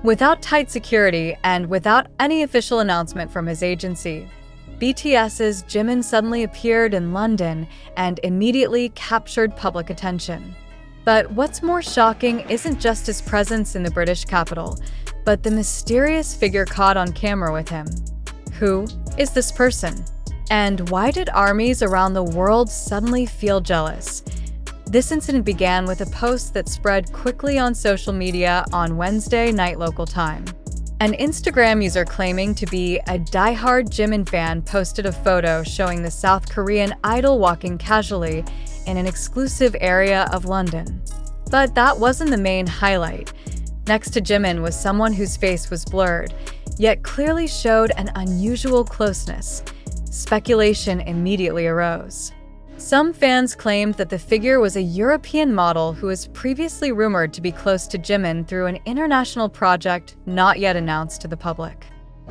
Without tight security and without any official announcement from his agency, BTS's Jimin suddenly appeared in London and immediately captured public attention. But what's more shocking isn't just his presence in the British capital, but the mysterious figure caught on camera with him. Who is this person? And why did armies around the world suddenly feel jealous? This incident began with a post that spread quickly on social media on Wednesday night local time. An Instagram user claiming to be a diehard Jimin fan posted a photo showing the South Korean idol walking casually in an exclusive area of London. But that wasn't the main highlight. Next to Jimin was someone whose face was blurred, yet clearly showed an unusual closeness. Speculation immediately arose. Some fans claimed that the figure was a European model who was previously rumored to be close to Jimin through an international project not yet announced to the public.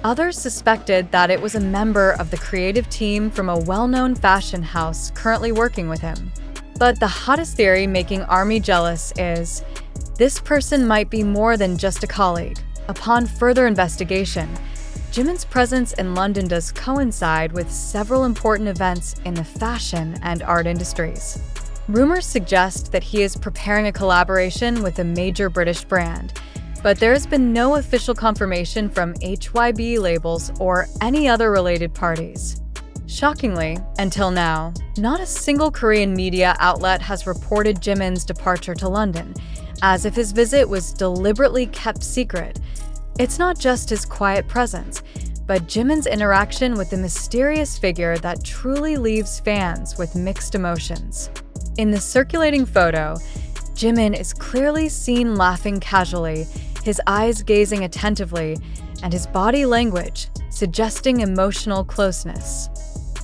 Others suspected that it was a member of the creative team from a well-known fashion house currently working with him. But the hottest theory making ARMY jealous is, this person might be more than just a colleague. Upon further investigation, Jimin's presence in London does coincide with several important events in the fashion and art industries. Rumors suggest that he is preparing a collaboration with a major British brand, but there has been no official confirmation from HYB labels or any other related parties. Shockingly, until now, not a single Korean media outlet has reported Jimin's departure to London, as if his visit was deliberately kept secret. It's not just his quiet presence, but Jimin's interaction with the mysterious figure that truly leaves fans with mixed emotions. In the circulating photo, Jimin is clearly seen laughing casually, his eyes gazing attentively, and his body language suggesting emotional closeness.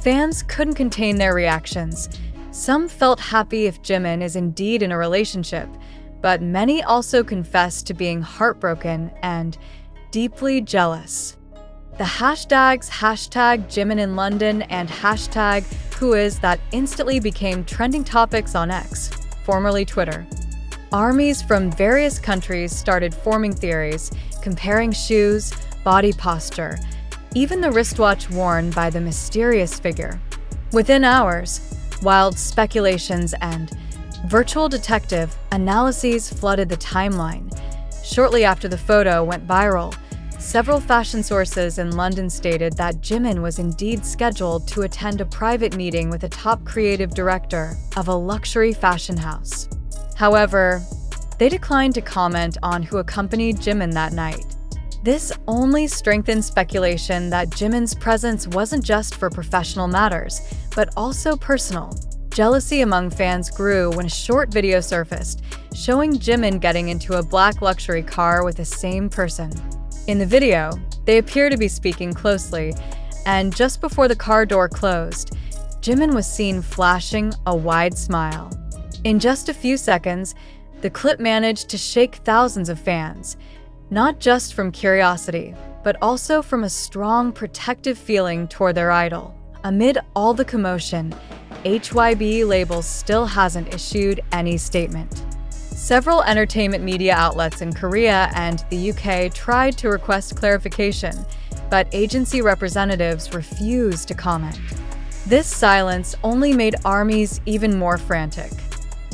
Fans couldn't contain their reactions. Some felt happy if Jimin is indeed in a relationship, but many also confessed to being heartbroken and deeply jealous. The hashtags #Jimin in London and #WhoIs that instantly became trending topics on X, formerly Twitter. Armies from various countries started forming theories, comparing shoes, body posture, even the wristwatch worn by the mysterious figure. Within hours, wild speculations and virtual detective analyses flooded the timeline. Shortly after the photo went viral, several fashion sources in London stated that Jimin was indeed scheduled to attend a private meeting with a top creative director of a luxury fashion house. However, they declined to comment on who accompanied Jimin that night. This only strengthened speculation that Jimin's presence wasn't just for professional matters, but also personal. Jealousy among fans grew when a short video surfaced, showing Jimin getting into a black luxury car with the same person. In the video, they appear to be speaking closely, and just before the car door closed, Jimin was seen flashing a wide smile. In just a few seconds, the clip managed to shake thousands of fans, not just from curiosity, but also from a strong protective feeling toward their idol. Amid all the commotion, HYB labels still hasn't issued any statement. Several entertainment media outlets in Korea and the UK tried to request clarification, but agency representatives refused to comment. This silence only made armies even more frantic.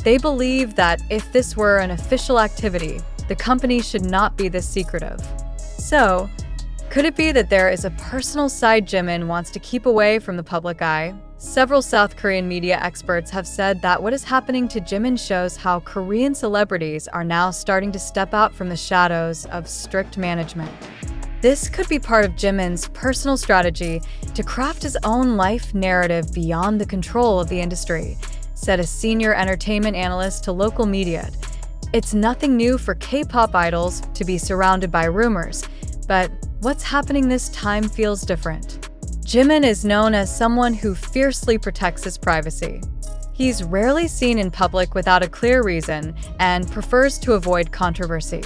They believe that if this were an official activity, the company should not be this secretive. So, could it be that there is a personal side Jimin wants to keep away from the public eye? Several South Korean media experts have said that what is happening to Jimin shows how Korean celebrities are now starting to step out from the shadows of strict management. This could be part of Jimin's personal strategy to craft his own life narrative beyond the control of the industry, said a senior entertainment analyst to local media. It's nothing new for K-pop idols to be surrounded by rumors, but what's happening this time feels different. Jimin is known as someone who fiercely protects his privacy. He's rarely seen in public without a clear reason and prefers to avoid controversy.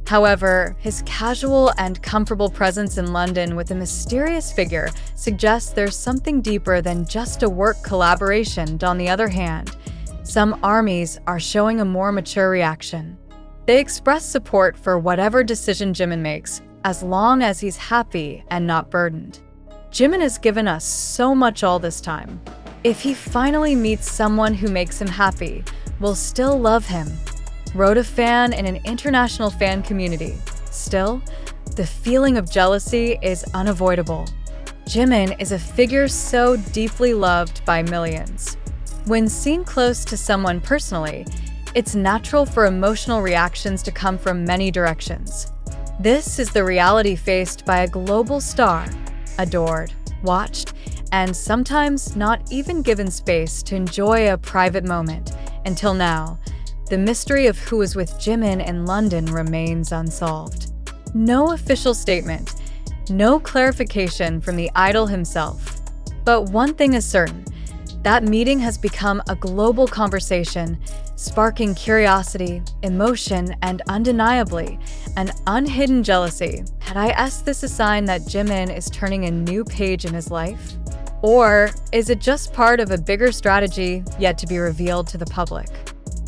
However, his casual and comfortable presence in London with a mysterious figure suggests there's something deeper than just a work collaboration. On the other hand, some armies are showing a more mature reaction. They express support for whatever decision Jimin makes, as long as he's happy and not burdened. Jimin has given us so much all this time. If he finally meets someone who makes him happy, we'll still love him, wrote a fan in an international fan community. Still, the feeling of jealousy is unavoidable. Jimin is a figure so deeply loved by millions. When seen close to someone personally, it's natural for emotional reactions to come from many directions. This is the reality faced by a global star, adored, watched, and sometimes not even given space to enjoy a private moment. Until now, the mystery of who was with Jimin in London remains unsolved. No official statement, no clarification from the idol himself. But one thing is certain, that meeting has become a global conversation, sparking curiosity, emotion, and undeniably, an unhidden jealousy. Had I asked this a sign that Jimin is turning a new page in his life? Or is it just part of a bigger strategy yet to be revealed to the public?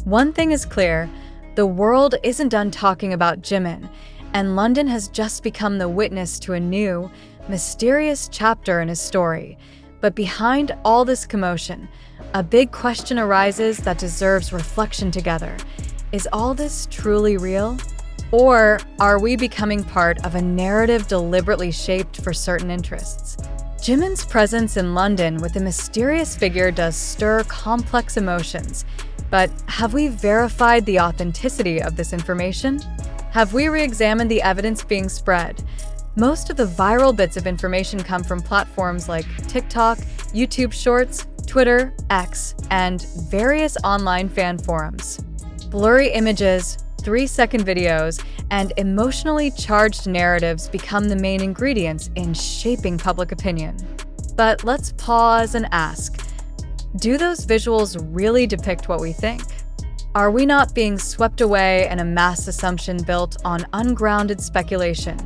One thing is clear, the world isn't done talking about Jimin, and London has just become the witness to a new, mysterious chapter in his story. But behind all this commotion, a big question arises that deserves reflection together. Is all this truly real? Or are we becoming part of a narrative deliberately shaped for certain interests? Jimin's presence in London with a mysterious figure does stir complex emotions. But have we verified the authenticity of this information? Have we re-examined the evidence being spread? Most of the viral bits of information come from platforms like TikTok, YouTube Shorts, Twitter, X, and various online fan forums. Blurry images, 3-second videos, and emotionally charged narratives become the main ingredients in shaping public opinion. But let's pause and ask, do those visuals really depict what we think? Are we not being swept away in a mass assumption built on ungrounded speculation?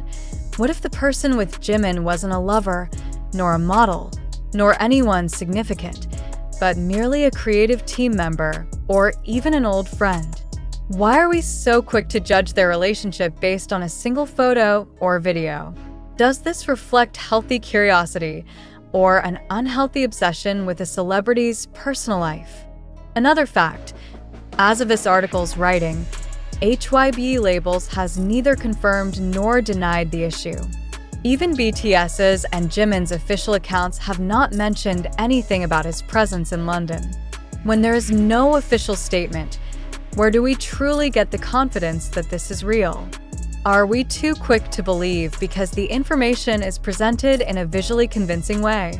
What if the person with Jimin wasn't a lover, nor a model, nor anyone significant, but merely a creative team member, or even an old friend? Why are we so quick to judge their relationship based on a single photo or video? Does this reflect healthy curiosity, or an unhealthy obsession with a celebrity's personal life? Another fact, as of this article's writing, HYBE Labels has neither confirmed nor denied the issue. Even BTS's and Jimin's official accounts have not mentioned anything about his presence in London. When there is no official statement, where do we truly get the confidence that this is real? Are we too quick to believe because the information is presented in a visually convincing way?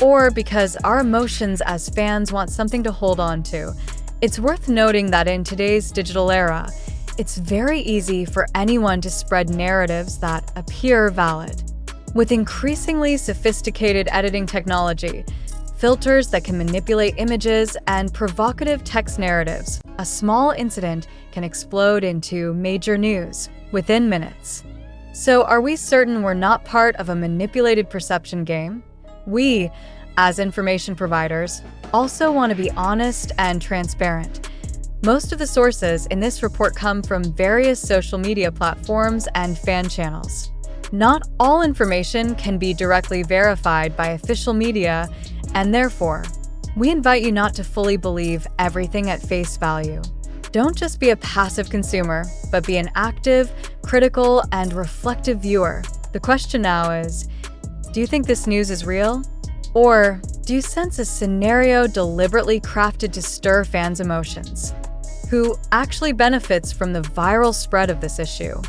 Or because our emotions as fans want something to hold on to? It's worth noting that in today's digital era, it's very easy for anyone to spread narratives that appear valid. With increasingly sophisticated editing technology, filters that can manipulate images, and provocative text narratives, a small incident can explode into major news within minutes. So are we certain we're not part of a manipulated perception game? We, as information providers, also want to be honest and transparent. Most of the sources in this report come from various social media platforms and fan channels. Not all information can be directly verified by official media, and therefore, we invite you not to fully believe everything at face value. Don't just be a passive consumer, but be an active, critical, and reflective viewer. The question now is, do you think this news is real? Or do you sense a scenario deliberately crafted to stir fans' emotions? Who actually benefits from the viral spread of this issue?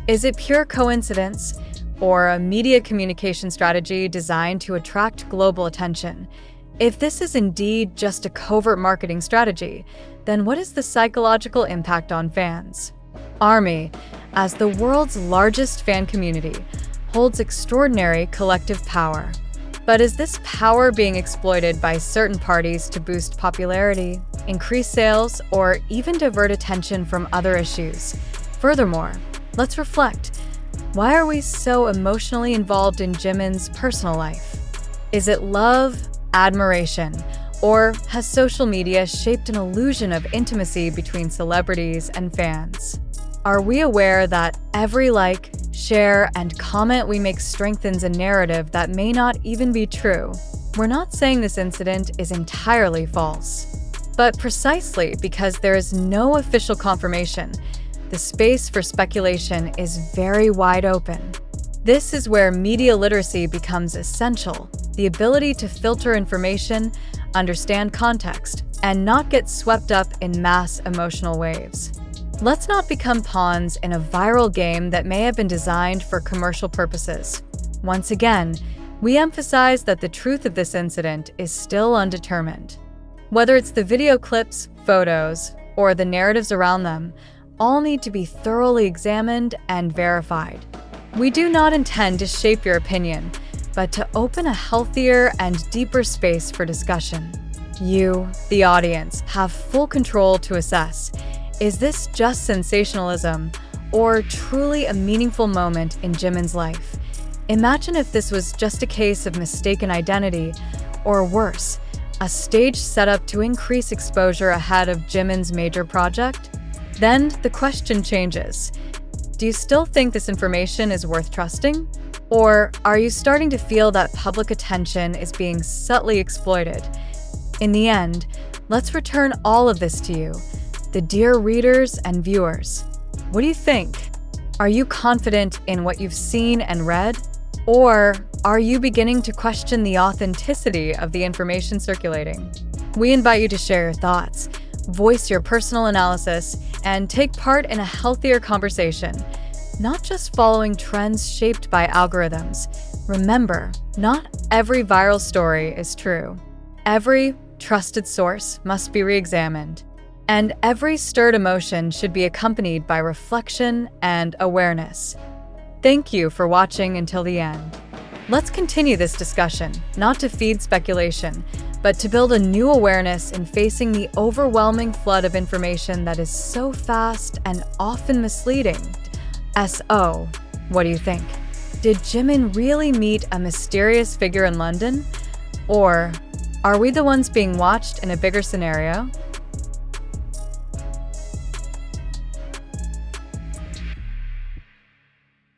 Is it pure coincidence or a media communication strategy designed to attract global attention? If this is indeed just a covert marketing strategy, then what is the psychological impact on fans? ARMY, as the world's largest fan community, holds extraordinary collective power. But is this power being exploited by certain parties to boost popularity, increase sales, or even divert attention from other issues? Furthermore, let's reflect. Why are we so emotionally involved in Jimin's personal life? Is it love, admiration, or has social media shaped an illusion of intimacy between celebrities and fans? Are we aware that every like, share, and comment we make strengthens a narrative that may not even be true? We're not saying this incident is entirely false, but precisely because there is no official confirmation, the space for speculation is very wide open. This is where media literacy becomes essential, the ability to filter information, understand context, and not get swept up in mass emotional waves. Let's not become pawns in a viral game that may have been designed for commercial purposes. Once again, we emphasize that the truth of this incident is still undetermined. Whether it's the video clips, photos, or the narratives around them, all need to be thoroughly examined and verified. We do not intend to shape your opinion, but to open a healthier and deeper space for discussion. You, the audience, have full control to assess: is this just sensationalism or truly a meaningful moment in Jimin's life? Imagine if this was just a case of mistaken identity, or worse, a stage setup to increase exposure ahead of Jimin's major project. Then the question changes. Do you still think this information is worth trusting? Or are you starting to feel that public attention is being subtly exploited? In the end, let's return all of this to you, the dear readers and viewers. What do you think? Are you confident in what you've seen and read? Or are you beginning to question the authenticity of the information circulating? We invite you to share your thoughts, voice your personal analysis, and take part in a healthier conversation, not just following trends shaped by algorithms. Remember, not every viral story is true. Every trusted source must be re-examined, and every stirred emotion should be accompanied by reflection and awareness. Thank you for watching until the end. Let's continue this discussion, not to feed speculation, but to build a new awareness in facing the overwhelming flood of information that is so fast and often misleading. So, what do you think? Did Jimin really meet a mysterious figure in London? Or are we the ones being watched in a bigger scenario?